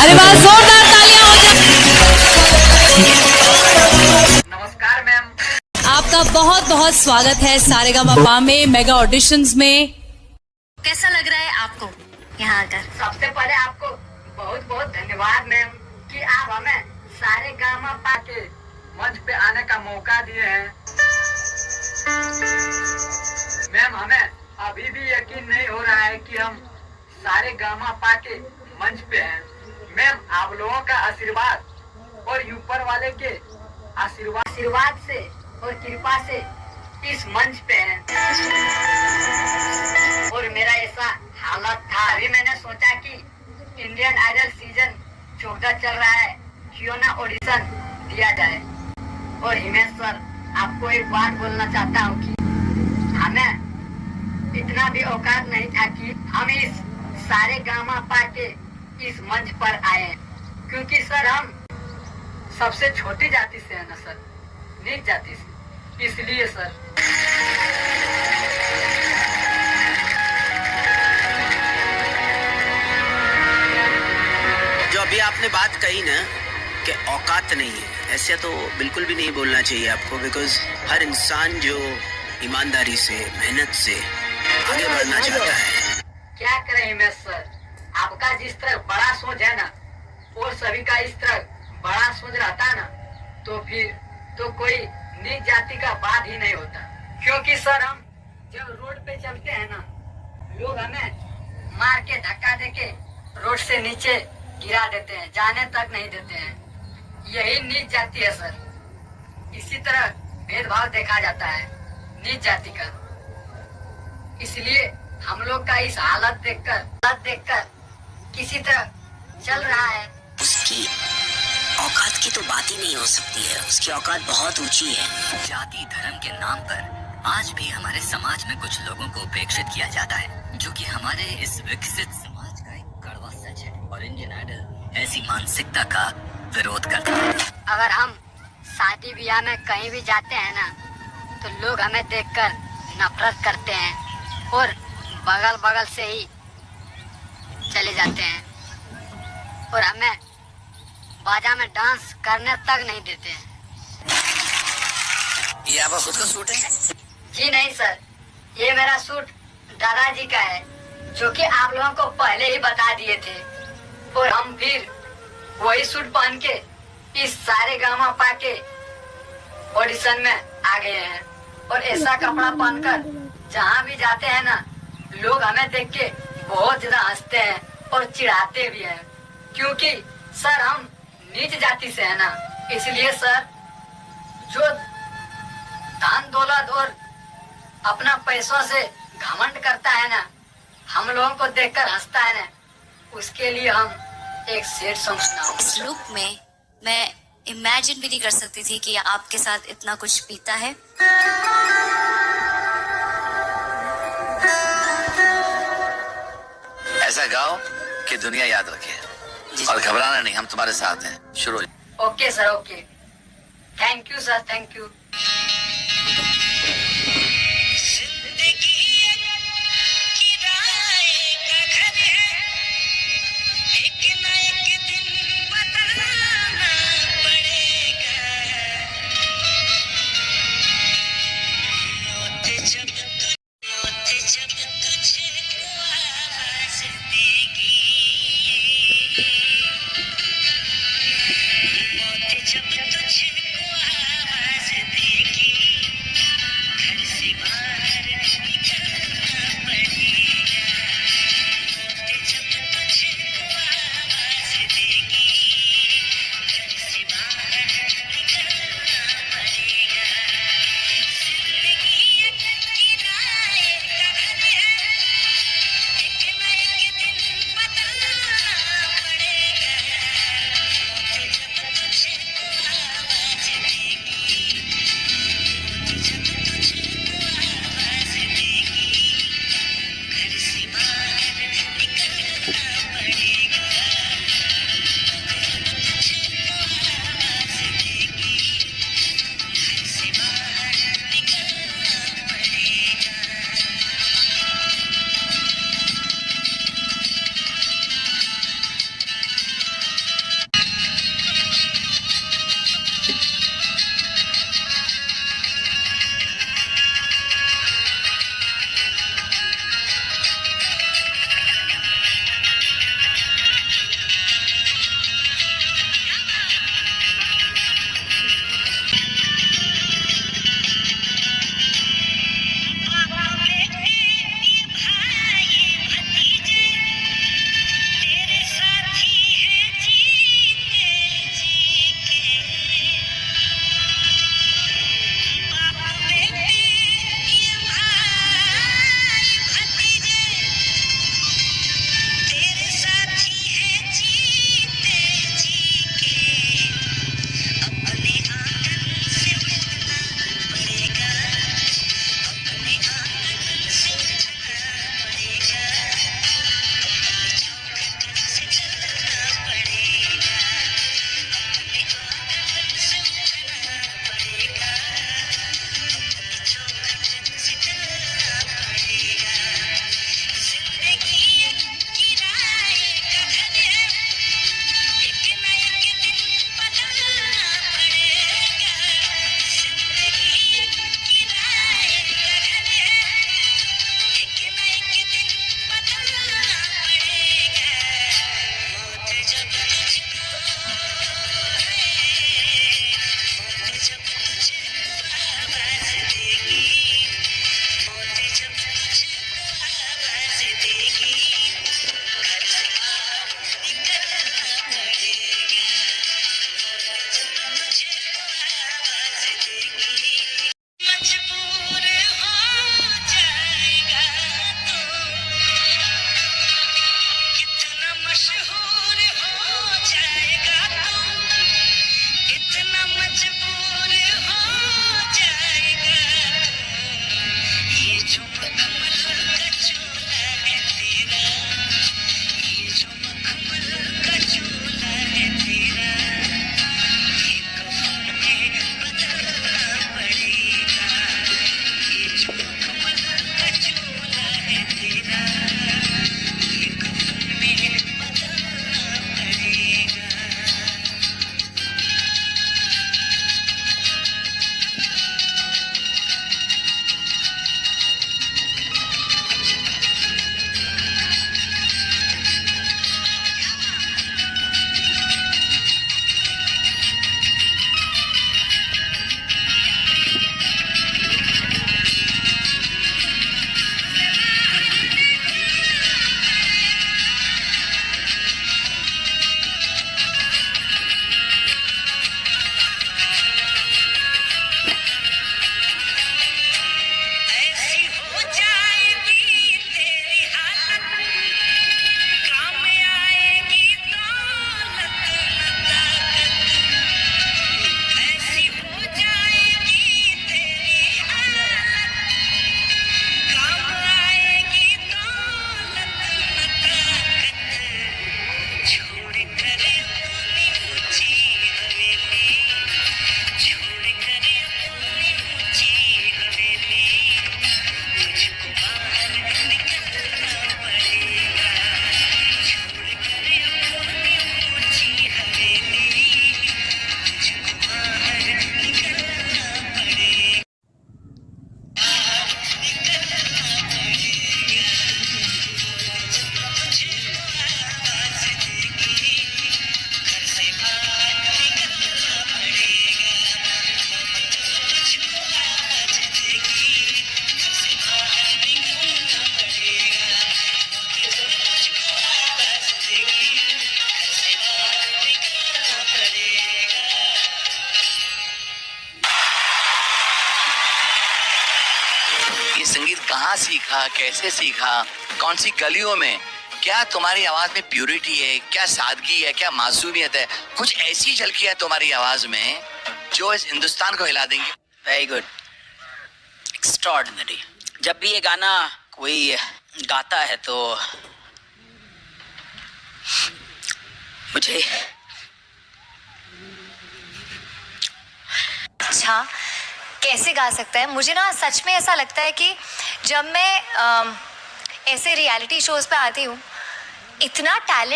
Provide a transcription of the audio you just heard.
अरे वाह, जोरदार तालियां हो जाए। नमस्कार मैम। आपका बहुत बहुत स्वागत है सारेगामापा में मेगा ऑडिशंस में। कैसा लग रहा है आपको यहाँ आकर? सबसे पहले आपको बहुत बहुत धन्यवाद मैम कि आप हमें सारेगामापा के मंच पे आने का मौका दिए हैं। मैम हमें अभी भी यकीन नहीं हो रहा है कि हम सारेगामापा के मंच पे हैं। मैम आप लोगों का आशीर्वाद और ऊपर वाले के आशीर्वाद से और कृपा से इस मंच पे हैं। और मेरा ऐसा हालत था, अभी मैंने सोचा कि इंडियन आइडल सीजन 14 चल रहा है, क्यों ना ऑडिशन दिया जाए। और हिमेश सर, आपको एक बात बोलना चाहता हूँ कि हमें इतना भी औकात नहीं था कि हम इस सारेगामापा के इस मंच पर आए, क्योंकि सर हम सबसे छोटी जाति से है ना सर, नीच जाति से, इसलिए सर। जो अभी आपने बात कही ना कि औकात नहीं है, ऐसे तो बिल्कुल भी नहीं बोलना चाहिए आपको, बिकॉज हर इंसान जो ईमानदारी से मेहनत से आगे बढ़ना चाहता है। क्या करें हिमेश सर, आपका जिस तरह बड़ा सोच है ना और सभी का इस तरह बड़ा सोच रहता ना, तो फिर तो कोई नीच जाति का बात ही नहीं होता। क्योंकि सर हम जब रोड पे चलते हैं ना, लोग हमें मार के धक्का देके रोड से नीचे गिरा देते हैं, जाने तक नहीं देते हैं। यही नीच जाति है सर। इसी तरह भेदभाव देखा जाता है नीच जाति का। इसलिए हम लोग का इस हालत देखकर किसी तरह चल रहा है। उसकी औकात की तो बात ही नहीं हो सकती है, उसकी औकात बहुत ऊंची है। जाति धर्म के नाम पर आज भी हमारे समाज में कुछ लोगों को उपेक्षित किया जाता है, जो कि हमारे इस विकसित समाज का एक कड़वा सच है। और इंडियन आइडल ऐसी मानसिकता का विरोध करता है। अगर हम शादी ब्याह में कहीं भी जाते हैं ना, तो लोग हमें देखकर नफरत करते हैं और बगल बगल से ही चले जाते हैं और हमें बाजा में डांस करने तक नहीं देते हैं। ये आपका खुद का सूट है? जी नहीं सर, ये मेरा सूट दादाजी का है, जो कि आप लोगों को पहले ही बता दिए थे। और हम फिर वही सूट पहन के इस सारेगामापा के ऑडिशन में आ गए हैं। और ऐसा कपड़ा पहनकर जहाँ भी जाते हैं ना, लोग हमें देख के बहुत ज्यादा हंसते हैं और चिढ़ाते भी हैं। क्योंकि सर हम नीच जाति से है ना, इसलिए सर जो धन दौलत और अपना पैसों से घमंड करता है ना, हम लोगों को देखकर हंसता है ना, उसके लिए हम एक शेर सॉन्ग सुनाऊं। इस लुक में मैं इमेजिन भी नहीं कर सकती थी कि आपके साथ इतना कुछ बीता है। ऐसा गाओ कि दुनिया याद रखे और घबराना नहीं, हम तुम्हारे साथ हैं। शुरू। Okay sir, okay. Thank you sir, thank you. जब तुझको आवाज देगी कहाँ सीखा, कैसे सीखा, कौन सी गलियों में? क्या तुम्हारी आवाज में प्यूरिटी है, क्या सादगी है, क्या मासूमियत है? कुछ ऐसी झलकी है तुम्हारी आवाज में जो इस हिंदुस्तान को हिला देंगी। Very good, extraordinary. जब भी ये गाना कोई गाता है तो मुझे अच्छा कैसे गा सकता है? मुझे ना सच में ऐसा लगता है कि जब मैं ऐसे रियलिटी शोज पे आती हूँ, इतना टैलेंट